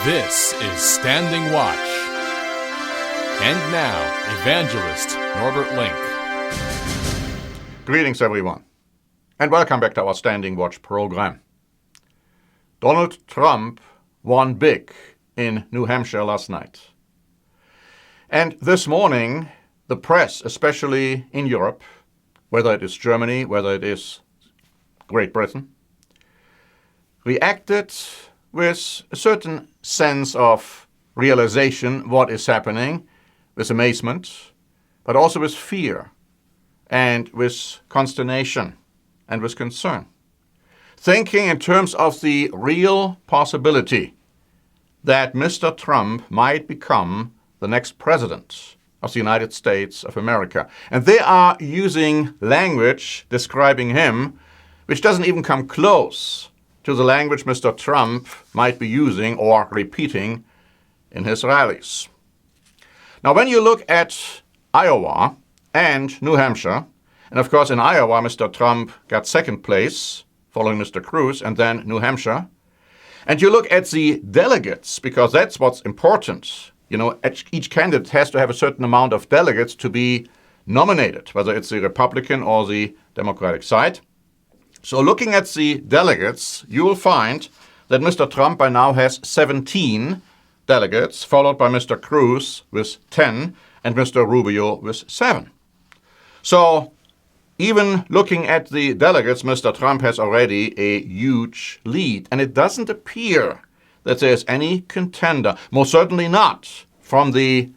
This is Standing Watch. And now, Evangelist Norbert Link. Greetings, everyone, and welcome back to our Standing Watch program. Donald Trump won big in New Hampshire last night. And this morning, the press, especially in Europe, whether it is Germany, whether it is Great Britain, reacted with a certain sense of realization what is happening, with amazement, but also with fear and with consternation and with concern. Thinking in terms of the real possibility that Mr. Trump might become the next president of the United States of America. And they are using language describing him which doesn't even come close to the language Mr. Trump might be using or repeating in his rallies. Now, when you look at Iowa and New Hampshire, and of course in Iowa, Mr. Trump got second place, following Mr. Cruz, and then New Hampshire, and you look at the delegates, because that's what's important. You know, each candidate has to have a certain amount of delegates to be nominated, whether it's the Republican or the Democratic side. So looking at the delegates, you will find that Mr. Trump by now has 17 delegates, followed by Mr. Cruz with 10 and Mr. Rubio with 7. So even looking at the delegates, Mr. Trump has already a huge lead. And it doesn't appear that there's any contender, most certainly not from the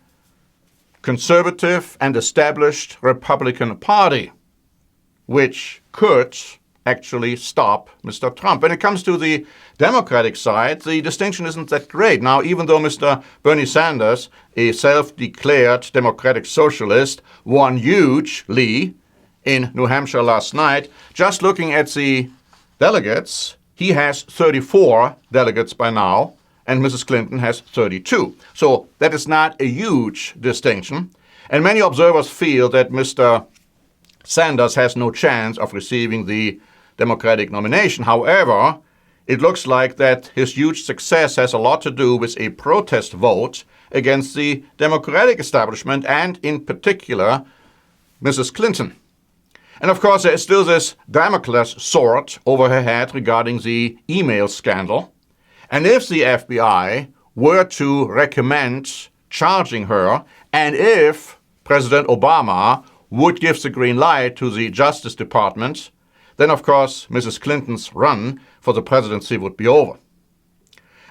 conservative and established Republican Party, which could actually stop Mr. Trump. When it comes to the Democratic side, the distinction isn't that great. Now, even though Mr. Bernie Sanders, a self-declared democratic socialist, won hugely in New Hampshire last night, just looking at the delegates, he has 34 delegates by now, and Mrs. Clinton has 32. So that is not a huge distinction. And many observers feel that Mr. Sanders has no chance of receiving the Democratic nomination. However, it looks like that his huge success has a lot to do with a protest vote against the Democratic establishment and, in particular, Mrs. Clinton. And of course, there is still this Damocles sword over her head regarding the email scandal. And if the FBI were to recommend charging her, and if President Obama would give the green light to the Justice Department, then of course Mrs. Clinton's run for the presidency would be over.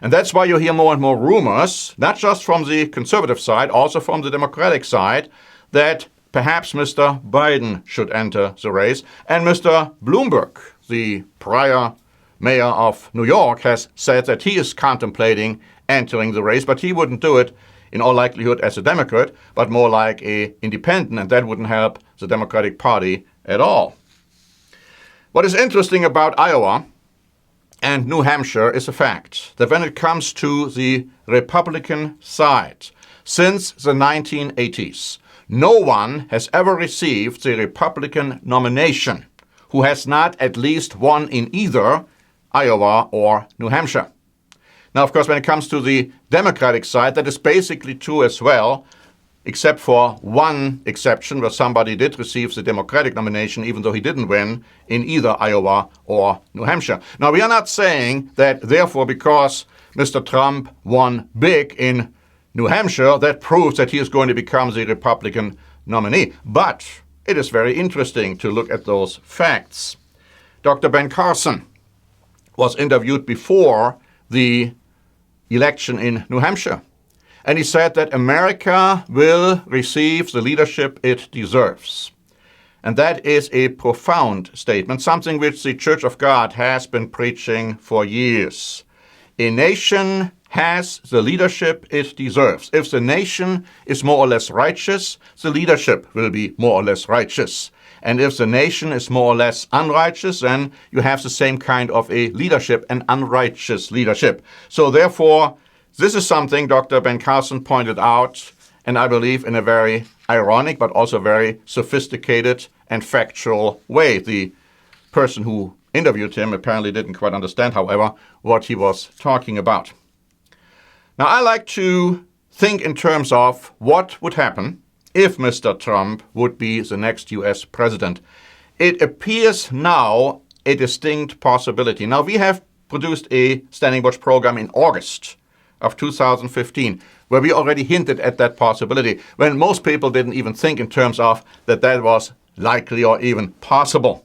And that's why you hear more and more rumors, not just from the conservative side, also from the Democratic side, that perhaps Mr. Biden should enter the race. And Mr. Bloomberg, the prior mayor of New York, has said that he is contemplating entering the race, but he wouldn't do it in all likelihood as a Democrat, but more like an independent, and that wouldn't help the Democratic Party at all. What is interesting about Iowa and New Hampshire is the fact that when it comes to the Republican side, since the 1980s, no one has ever received the Republican nomination who has not at least won in either Iowa or New Hampshire. Now, of course, when it comes to the Democratic side, that is basically true as well, except for one exception where somebody did receive the Democratic nomination even though he didn't win in either Iowa or New Hampshire. Now, we are not saying that, therefore, because Mr. Trump won big in New Hampshire, that proves that he is going to become the Republican nominee. But it is very interesting to look at those facts. Dr. Ben Carson was interviewed before the election in New Hampshire. And he said that America will receive the leadership it deserves. And that is a profound statement, something which the Church of God has been preaching for years. A nation has the leadership it deserves. If the nation is more or less righteous, the leadership will be more or less righteous. And if the nation is more or less unrighteous, then you have the same kind of a leadership, an unrighteous leadership. So therefore, this is something Dr. Ben Carson pointed out, and I believe in a very ironic but also very sophisticated and factual way. The person who interviewed him apparently didn't quite understand, however, what he was talking about. Now, I like to think in terms of what would happen if Mr. Trump would be the next US president. It appears now a distinct possibility. Now, we have produced a Standing Watch program in August of 2015, where we already hinted at that possibility, when most people didn't even think in terms of that was likely or even possible.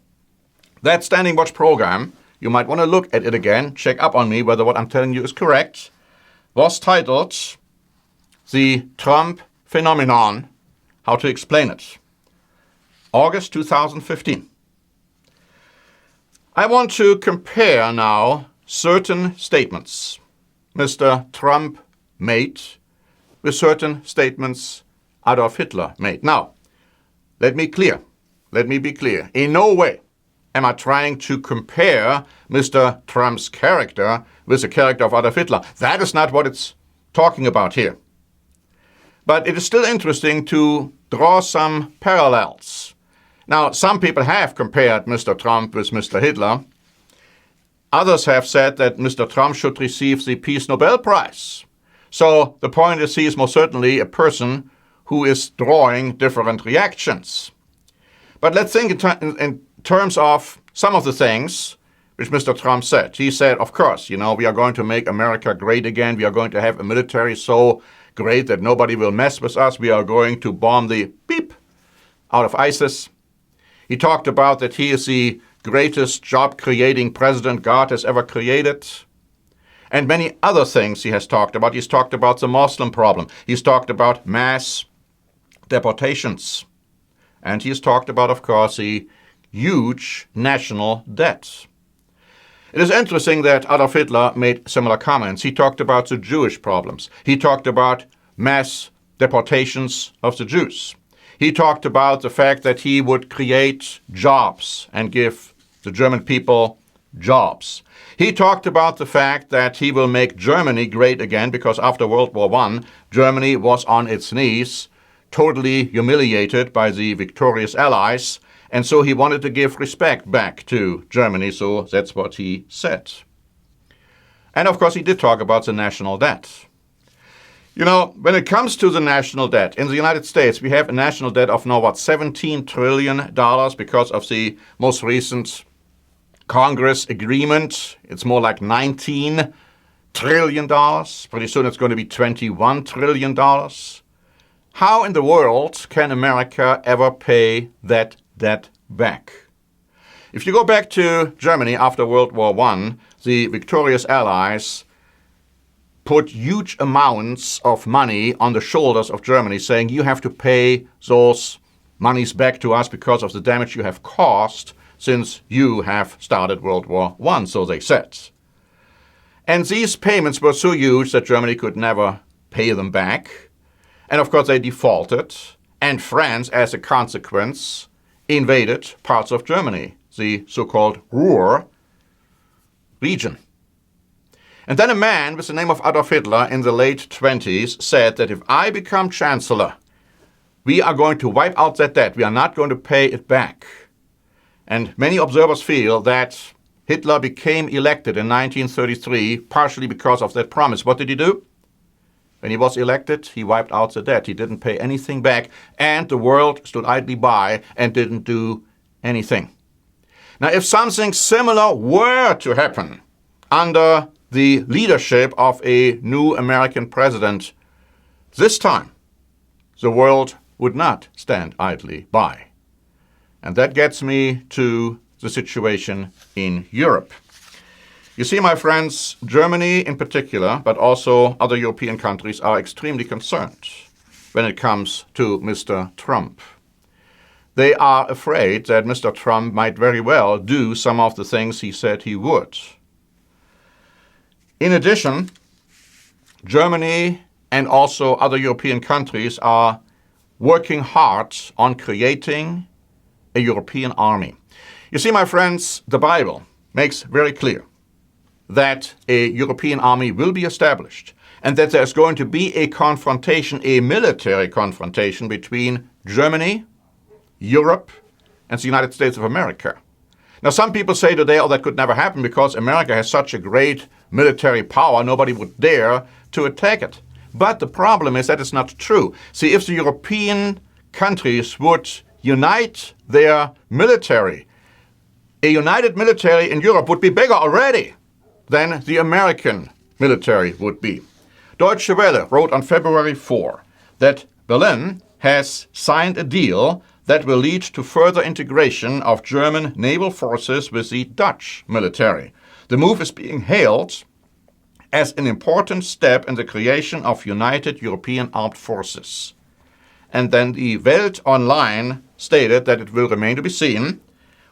That Standing Watch program, you might want to look at it again, check up on me whether what I'm telling you is correct, was titled The Trump Phenomenon, How to Explain It. August 2015. I want to compare now certain statements Mr. Trump made with certain statements Adolf Hitler made. Now, let me be clear. In no way am I trying to compare Mr. Trump's character with the character of Adolf Hitler. That is not what it's talking about here. But it is still interesting to draw some parallels. Now, some people have compared Mr. Trump with Mr. Hitler. Others have said that Mr. Trump should receive the Peace Nobel Prize. So the point is he is most certainly a person who is drawing different reactions. But let's think in terms of some of the things which Mr. Trump said. He said, of course, we are going to make America great again. We are going to have a military so great that nobody will mess with us. We are going to bomb the beep out of ISIS. He talked about that he is the greatest job-creating president God has ever created. And many other things he has talked about. He's talked about the Muslim problem. He's talked about mass deportations. And he's talked about, of course, the huge national debt. It is interesting that Adolf Hitler made similar comments. He talked about the Jewish problems. He talked about mass deportations of the Jews. He talked about the fact that he would create jobs and give the German people jobs. He talked about the fact that he will make Germany great again because after World War I, Germany was on its knees, totally humiliated by the victorious Allies, and so he wanted to give respect back to Germany, so that's what he said. And of course he did talk about the national debt. When it comes to the national debt, in the United States, we have a national debt of now, $17 trillion because of the most recent Congress agreement. It's more like $19 trillion. Pretty soon it's going to be $21 trillion. How in the world can America ever pay that debt back? If you go back to Germany after World War I, the victorious Allies put huge amounts of money on the shoulders of Germany, saying you have to pay those monies back to us because of the damage you have caused since you have started World War I, so they said. And these payments were so huge that Germany could never pay them back. And of course they defaulted, and France, as a consequence, invaded parts of Germany, the so-called Ruhr region. And then a man with the name of Adolf Hitler in the late 20s said that if I become chancellor, we are going to wipe out that debt. We are not going to pay it back. And many observers feel that Hitler became elected in 1933 partially because of that promise. What did he do? When he was elected, he wiped out the debt. He didn't pay anything back, and the world stood idly by and didn't do anything. Now, if something similar were to happen under the leadership of a new American president, this time the world would not stand idly by. And that gets me to the situation in Europe. You see, my friends, Germany in particular, but also other European countries, are extremely concerned when it comes to Mr. Trump. They are afraid that Mr. Trump might very well do some of the things he said he would. In addition, Germany and also other European countries are working hard on creating a European army. You see, my friends, the Bible makes very clear that a European army will be established and that there's going to be a confrontation, a military confrontation between Germany, Europe, and the United States of America. Now, some people say today, oh, that could never happen because America has such a great military power, nobody would dare to attack it. But the problem is that it's not true. See, if the European countries would unite their military, a united military in Europe would be bigger already than the American military would be. Deutsche Welle wrote on February 4 that Berlin has signed a deal that will lead to further integration of German naval forces with the Dutch military. The move is being hailed as an important step in the creation of united European armed forces. And then the Welt Online stated that it will remain to be seen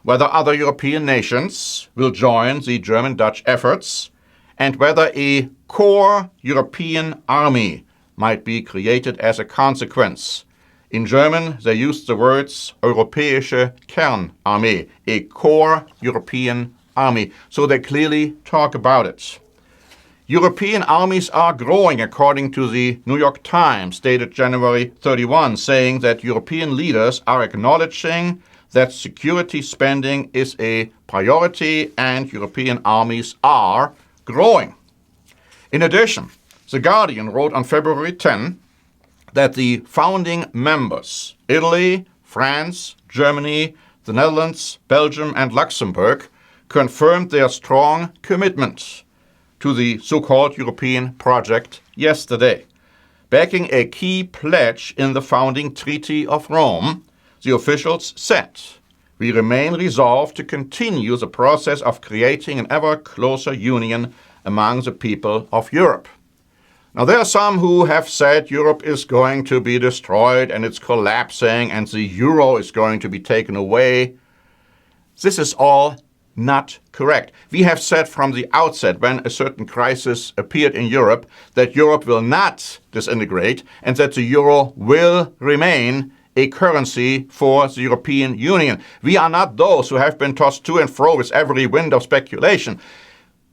whether other European nations will join the German-Dutch efforts and whether a core European army might be created as a consequence. In German, they used the words Europäische Kernarmee, a core European army. So they clearly talk about it. European armies are growing, according to the New York Times, dated January 31, saying that European leaders are acknowledging that security spending is a priority and European armies are growing. In addition, The Guardian wrote on February 10 that the founding members, Italy, France, Germany, the Netherlands, Belgium, and Luxembourg, confirmed their strong commitment to the so-called European project yesterday. Backing a key pledge in the founding Treaty of Rome, the officials said, "We remain resolved to continue the process of creating an ever closer union among the people of Europe." Now, there are some who have said Europe is going to be destroyed and it's collapsing and the euro is going to be taken away. This is all not correct. We have said from the outset, when a certain crisis appeared in Europe, that Europe will not disintegrate and that the euro will remain a currency for the European Union. We are not those who have been tossed to and fro with every wind of speculation.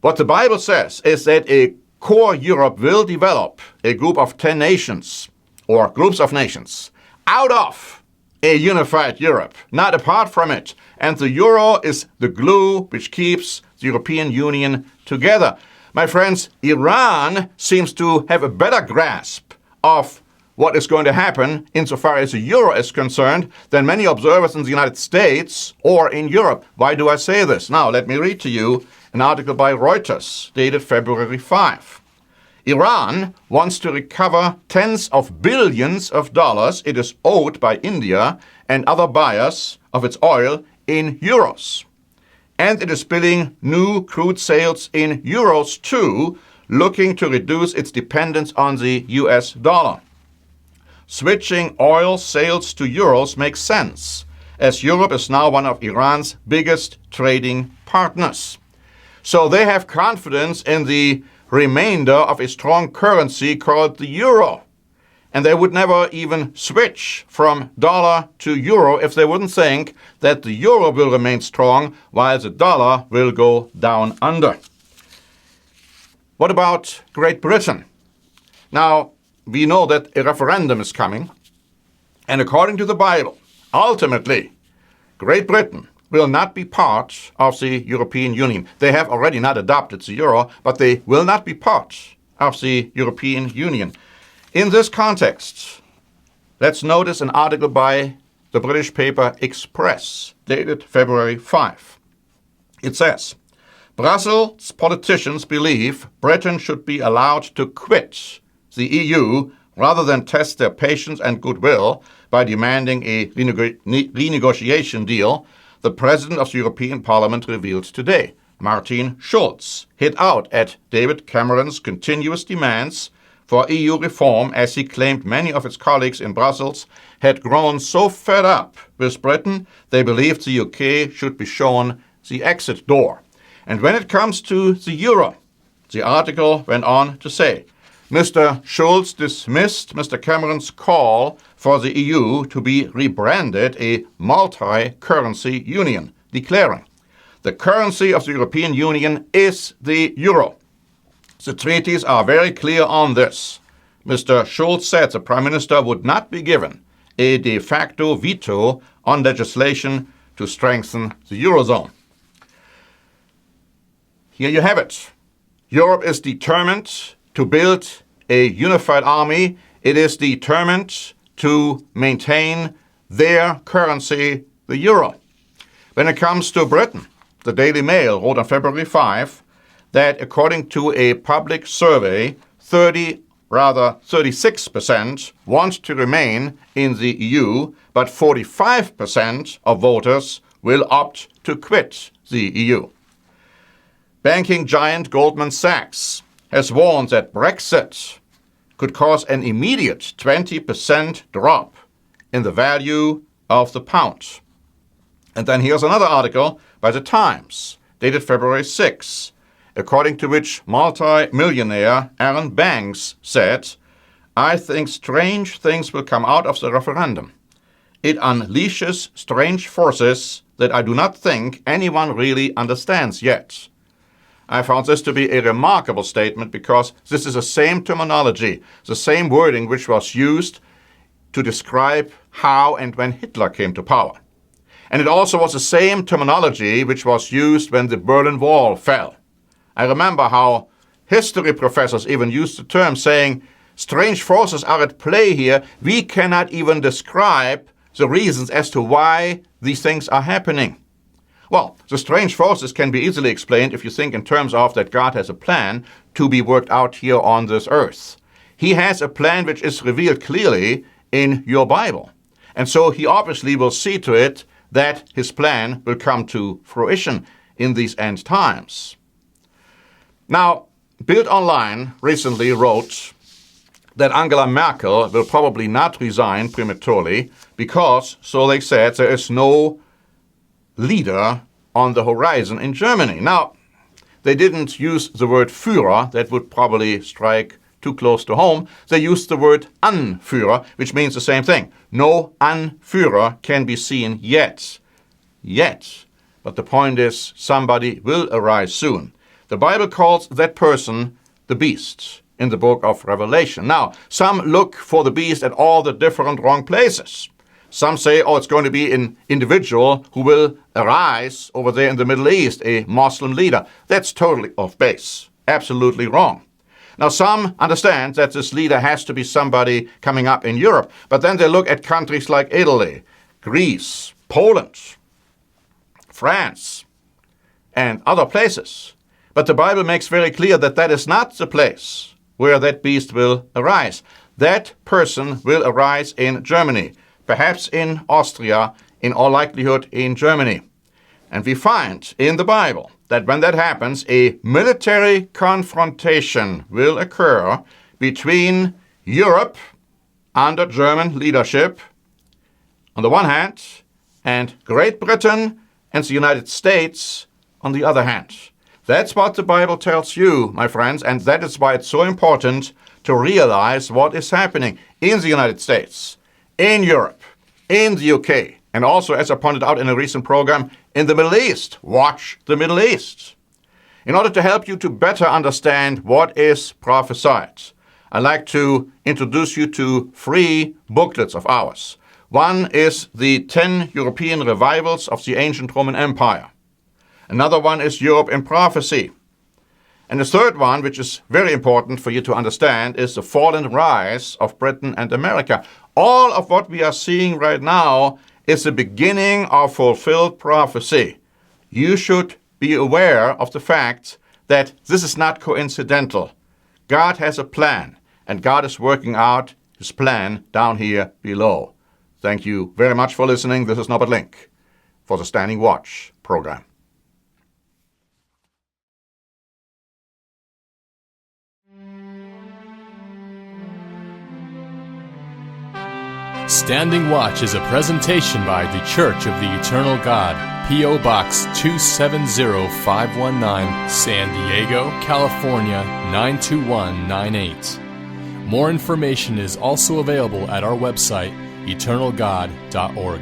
What the Bible says is that a core Europe will develop a group of 10 nations or groups of nations out of a unified Europe, not apart from it. And the euro is the glue which keeps the European Union together. My friends, Iran seems to have a better grasp of what is going to happen insofar as the euro is concerned than many observers in the United States or in Europe. Why do I say this? Now, let me read to you an article by Reuters dated February 5. Iran wants to recover tens of billions of dollars it is owed by India and other buyers of its oil in euros. And it is billing new crude sales in euros too, looking to reduce its dependence on the US dollar. Switching oil sales to euros makes sense, as Europe is now one of Iran's biggest trading partners. So they have confidence in the remainder of a strong currency called the euro. And they would never even switch from dollar to euro if they wouldn't think that the euro will remain strong while the dollar will go down under. What about Great Britain? Now, we know that a referendum is coming, and according to the Bible, ultimately, Great Britain will not be part of the European Union. They have already not adopted the euro, but they will not be part of the European Union. In this context, let's notice an article by the British paper Express, dated February 5. It says, Brussels politicians believe Britain should be allowed to quit the EU rather than test their patience and goodwill by demanding a renegotiation deal, the President of the European Parliament revealed today. Martin Schulz hit out at David Cameron's continuous demands for EU reform as he claimed many of its colleagues in Brussels had grown so fed up with Britain they believed the UK should be shown the exit door. And when it comes to the euro, the article went on to say, Mr. Schulz dismissed Mr. Cameron's call for the EU to be rebranded a multi-currency union, declaring, "The currency of the European Union is the euro. The treaties are very clear on this." Mr. Schulz said the Prime Minister would not be given a de facto veto on legislation to strengthen the Eurozone. here you have it. Europe is determined to build a unified army. It is determined to maintain their currency, the euro. When it comes to Britain, the Daily Mail wrote on February 5 that according to a public survey, 36% want to remain in the EU, but 45% of voters will opt to quit the EU. Banking giant Goldman Sachs has warned that Brexit could cause an immediate 20% drop in the value of the pound. And then here's another article by The Times, dated February 6, according to which multi-millionaire Aaron Banks said, "I think strange things will come out of the referendum. It unleashes strange forces that I do not think anyone really understands yet." I found this to be a remarkable statement because this is the same terminology, the same wording which was used to describe how and when Hitler came to power. And it also was the same terminology which was used when the Berlin Wall fell. I remember how history professors even used the term saying, strange forces are at play here. We cannot even describe the reasons as to why these things are happening. Well, the strange forces can be easily explained if you think in terms of that God has a plan to be worked out here on this earth. He has a plan which is revealed clearly in your Bible. And so he obviously will see to it that his plan will come to fruition in these end times. Now, Bild Online recently wrote that Angela Merkel will probably not resign prematurely because, so they said, there is no leader on the horizon in Germany. Now, they didn't use the word Führer. That would probably strike too close to home. They used the word Anführer, which means the same thing. No Anführer can be seen yet. But the point is, somebody will arise soon. The Bible calls that person the beast in the book of Revelation. Now, some look for the beast at all the different wrong places. Some say, it's going to be an individual who will arise over there in the Middle East, a Muslim leader. That's totally off base. Absolutely wrong. Now, some understand that this leader has to be somebody coming up in Europe, but then they look at countries like Italy, Greece, Poland, France, and other places. But the Bible makes very clear that that is not the place where that beast will arise. That person will arise in Germany, perhaps in Austria, in all likelihood in Germany. And we find in the Bible that when that happens, a military confrontation will occur between Europe under German leadership on the one hand, and Great Britain and the United States on the other hand. That's what the Bible tells you, my friends, and that is why it's so important to realize what is happening in the United States, in Europe, in the UK, and also, as I pointed out in a recent program, in the Middle East. Watch the Middle East. In order to help you to better understand what is prophesied, I'd like to introduce you to 3 booklets of ours. One is the 10 European revivals of the ancient Roman Empire. Another one is Europe in Prophecy. And the third one, which is very important for you to understand, is the fall and rise of Britain and America. All of what we are seeing right now is the beginning of fulfilled prophecy. You should be aware of the fact that this is not coincidental. God has a plan, and God is working out his plan down here below. Thank you very much for listening. This is Norbert Link for the Standing Watch program. Standing Watch is a presentation by The Church of the Eternal God, P.O. Box 270519, San Diego, California 92198. More information is also available at our website, eternalgod.org.